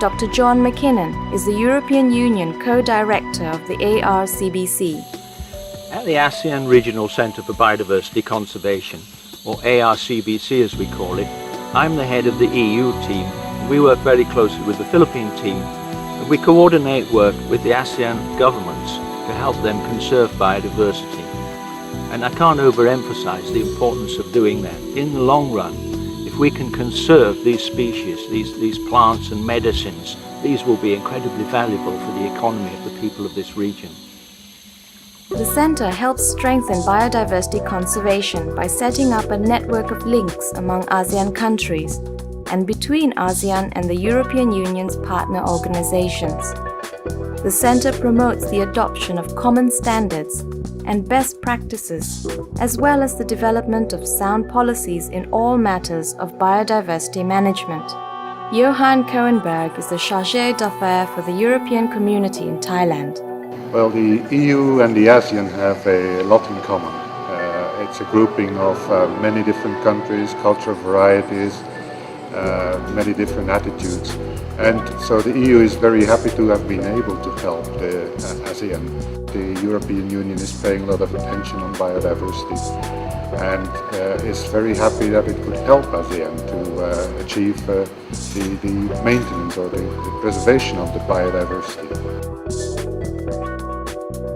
Dr. John McKinnon is the European Union co-director of the ARCBC. At the ASEAN Regional Centre for Biodiversity Conservation, or ARCBC as we call it, I'm the head of the EU team. We work very closely with the Philippine team, and we coordinate work with the ASEAN governments to help them conserve biodiversity. And I can't overemphasize the importance of doing that. In the long run, if we can conserve these species, these plants and medicines, these will be incredibly valuable for the economy of the people of this region. The Centre helps strengthen biodiversity conservation by setting up a network of links among ASEAN countries and between ASEAN and the European Union's partner organizations. The Centre promotes the adoption of common standards and best practices, as well as the development of sound policies in all matters of biodiversity management. Johan Cohenberg is the Chargé d'Affaires for the European Community in Thailand. Well, the EU and the ASEAN have a lot in common. It's a grouping of many different countries, cultural varieties, many different attitudes. And so the EU is very happy to have been able to help the ASEAN. The European Union is paying a lot of attention on biodiversity and is very happy that it could help ASEAN to achieve the maintenance or the preservation of the biodiversity.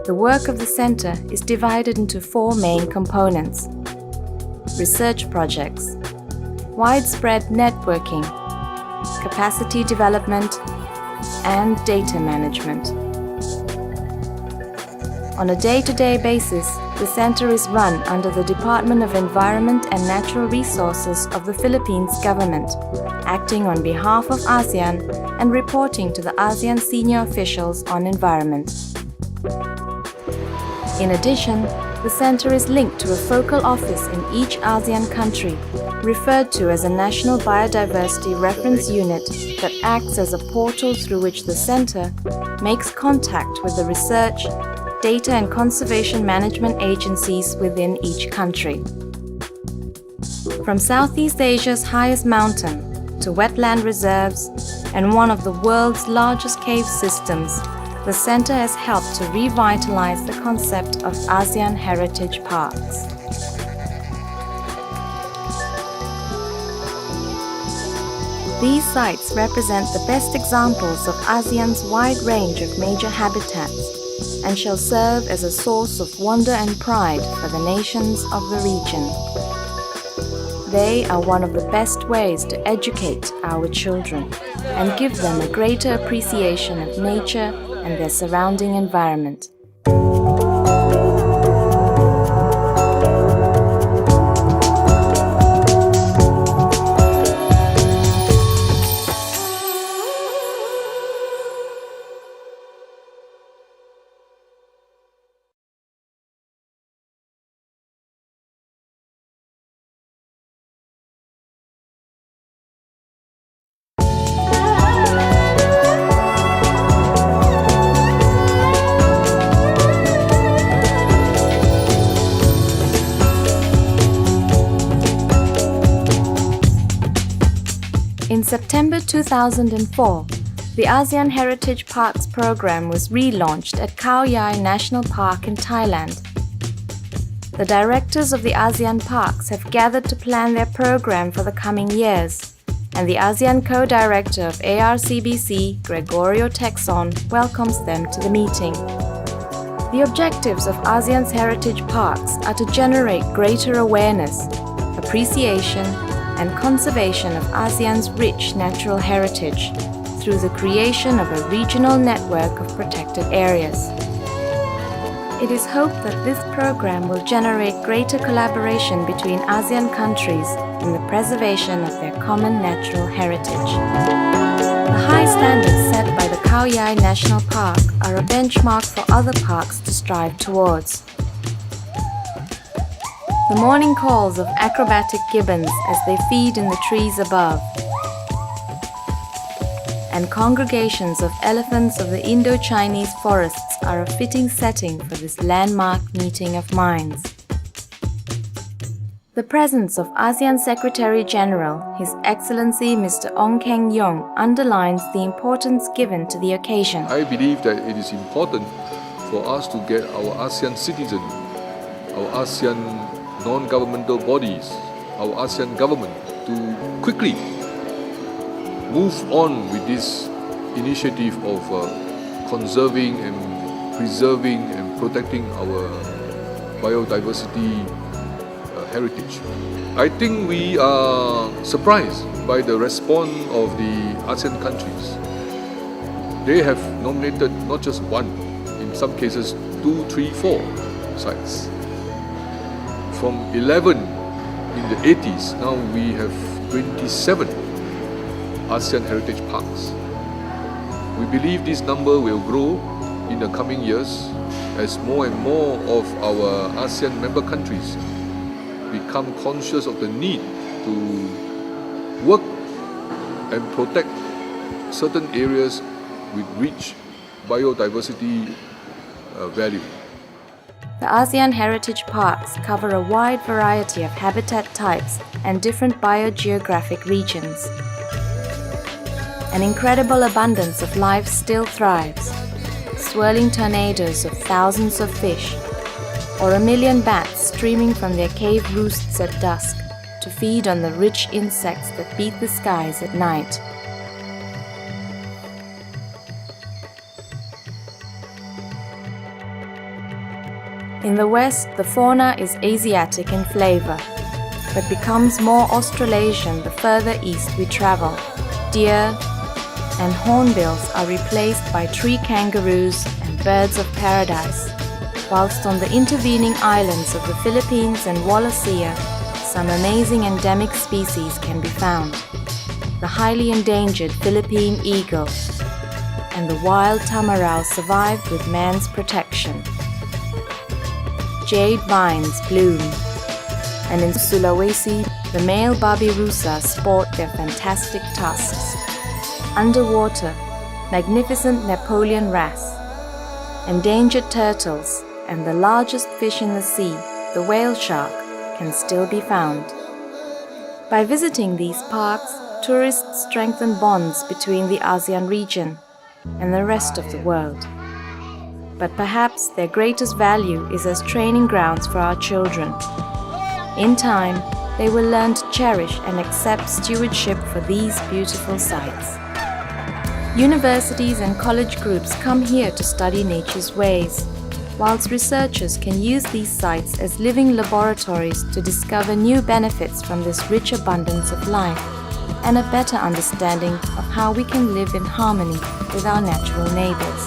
The work of the Centre is divided into 4 main components: research projects, widespread networking, capacity development, and data management. On a day-to-day basis, the Centre is run under the Department of Environment and Natural Resources of the Philippines government, acting on behalf of ASEAN and reporting to the ASEAN senior officials on environment. In addition, the Centre is linked to a focal office in each ASEAN country, referred to as a National Biodiversity Reference Unit that acts as a portal through which the Centre makes contact with the research, data and conservation management agencies within each country. From Southeast Asia's highest mountain to wetland reserves and one of the world's largest cave systems, the Centre has helped to revitalize the concept of ASEAN heritage parks. These sites represent the best examples of ASEAN's wide range of major habitats and shall serve as a source of wonder and pride for the nations of the region. They are one of the best ways to educate our children and give them a greater appreciation of nature and their surrounding environment. In September 2004, the ASEAN Heritage Parks program was relaunched at Khao Yai National Park in Thailand. The directors of the ASEAN Parks have gathered to plan their program for the coming years, and the ASEAN co-director of ARCBC, Gregorio Texon, welcomes them to the meeting. The objectives of ASEAN's heritage parks are to generate greater awareness, appreciation, and conservation of ASEAN's rich natural heritage through the creation of a regional network of protected areas. It is hoped that this program will generate greater collaboration between ASEAN countries in the preservation of their common natural heritage. The high standards set by the Khao Yai National Park are a benchmark for other parks to strive towards. The morning calls of acrobatic gibbons as they feed in the trees above, and congregations of elephants of the Indo-Chinese forests are a fitting setting for this landmark meeting of minds. The presence of ASEAN Secretary-General, His Excellency Mr. Ong Keng Yong, underlines the importance given to the occasion. I believe that it is important for us to get our ASEAN citizens, our ASEAN non-governmental bodies, our ASEAN government to quickly move on with this initiative of conserving and preserving and protecting our biodiversity heritage. I think we are surprised by the response of the ASEAN countries. They have nominated not just one, in some cases 2, 3, 4 sites. From 11 in the 80s, now we have 27 ASEAN heritage parks. We believe this number will grow in the coming years as more and more of our ASEAN member countries become conscious of the need to work and protect certain areas with rich biodiversity value. The ASEAN Heritage Parks cover a wide variety of habitat types and different biogeographic regions. An incredible abundance of life still thrives. Swirling tornadoes of thousands of fish, or 1 million bats streaming from their cave roosts at dusk to feed on the rich insects that beat the skies at night. In the west, the fauna is Asiatic in flavor, but becomes more Australasian the further east we travel. Deer and hornbills are replaced by tree kangaroos and birds of paradise, whilst on the intervening islands of the Philippines and Wallacea, some amazing endemic species can be found. The highly endangered Philippine eagle and the wild tamarau survived with man's protection. Jade vines bloom, and in Sulawesi, the male babirusa sport their fantastic tusks. Underwater, magnificent Napoleon wrasse, endangered turtles, and the largest fish in the sea, the whale shark, can still be found. By visiting these parks, tourists strengthen bonds between the ASEAN region and the rest of the world. But perhaps their greatest value is as training grounds for our children. In time, they will learn to cherish and accept stewardship for these beautiful sites. Universities and college groups come here to study nature's ways, whilst researchers can use these sites as living laboratories to discover new benefits from this rich abundance of life and a better understanding of how we can live in harmony with our natural neighbors.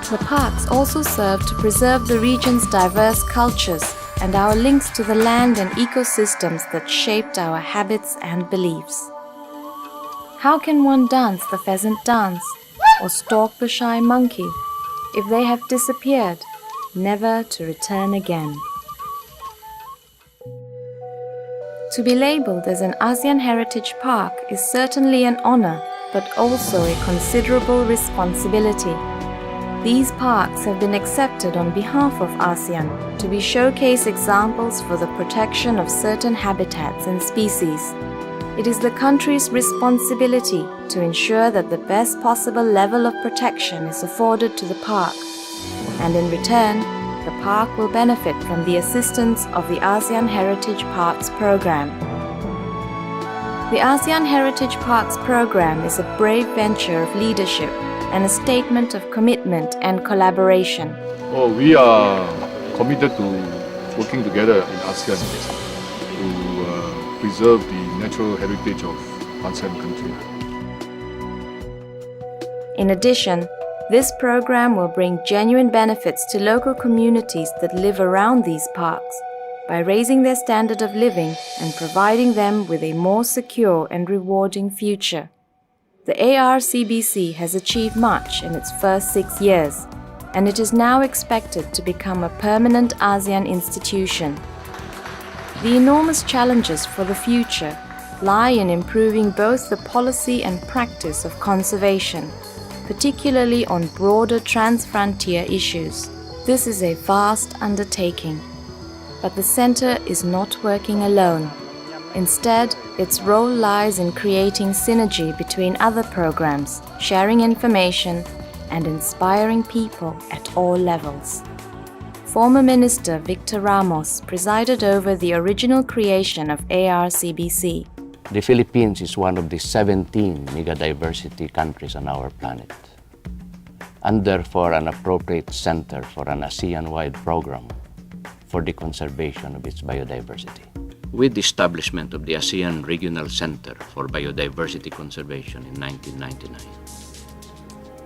The parks also serve to preserve the region's diverse cultures and our links to the land and ecosystems that shaped our habits and beliefs. How can one dance the pheasant dance or stalk the shy monkey if they have disappeared, never to return again? To be labeled as an ASEAN Heritage Park is certainly an honor, but also a considerable responsibility. These parks have been accepted on behalf of ASEAN to be showcase examples for the protection of certain habitats and species. It is the country's responsibility to ensure that the best possible level of protection is afforded to the park, and in return, the park will benefit from the assistance of the ASEAN Heritage Parks Program. The ASEAN Heritage Parks Program is a brave venture of leadership and a statement of commitment and collaboration. We are committed to working together in ASEAN to preserve the natural heritage of ASEAN countries. In addition, this program will bring genuine benefits to local communities that live around these parks by raising their standard of living and providing them with a more secure and rewarding future. The ARCBC has achieved much in its first 6 years, and it is now expected to become a permanent ASEAN institution. The enormous challenges for the future lie in improving both the policy and practice of conservation, particularly on broader trans-frontier issues. This is a vast undertaking. But the center is not working alone. Instead, its role lies in creating synergy between other programs, sharing information, and inspiring people at all levels. Former Minister Victor Ramos presided over the original creation of ARCBC. The Philippines is one of the 17 megadiversity countries on our planet, and therefore an appropriate center for an ASEAN-wide program for the conservation of its biodiversity. With the establishment of the ASEAN Regional Center for Biodiversity Conservation in 1999,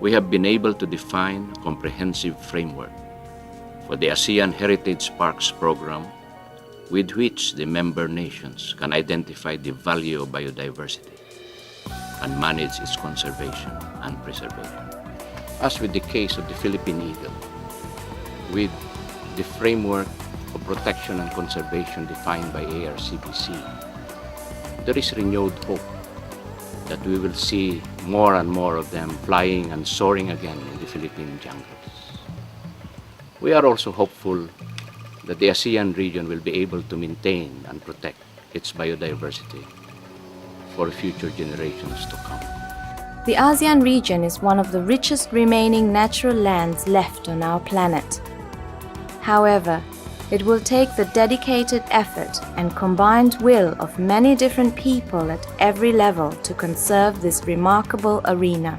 we have been able to define a comprehensive framework for the ASEAN Heritage Parks Program, with which the member nations can identify the value of biodiversity and manage its conservation and preservation. As with the case of the Philippine eagle, with the framework of protection and conservation defined by ARCBC, there is renewed hope that we will see more and more of them flying and soaring again in the Philippine jungles. We are also hopeful that the ASEAN region will be able to maintain and protect its biodiversity for future generations to come. The ASEAN region is one of the richest remaining natural lands left on our planet. However, it will take the dedicated effort and combined will of many different people at every level to conserve this remarkable arena.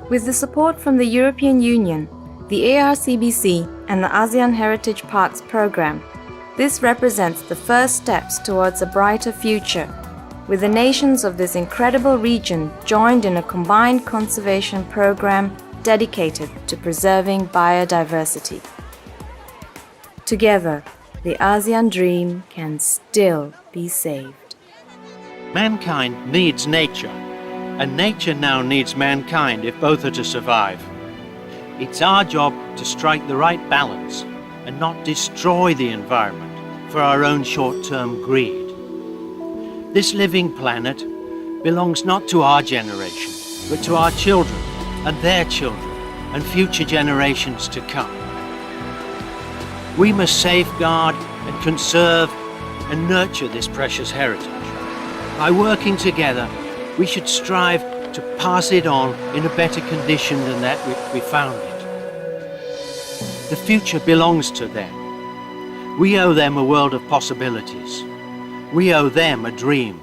With the support from the European Union, the ARCBC and the ASEAN Heritage Parks Program, this represents the first steps towards a brighter future, with the nations of this incredible region joined in a combined conservation program dedicated to preserving biodiversity. Together, the ASEAN dream can still be saved. Mankind needs nature, and nature now needs mankind if both are to survive. It's our job to strike the right balance and not destroy the environment for our own short-term greed. This living planet belongs not to our generation, but to our children and their children and future generations to come. We must safeguard and conserve and nurture this precious heritage. By working together, we should strive to pass it on in a better condition than that which we found it. The future belongs to them. We owe them a world of possibilities. We owe them a dream.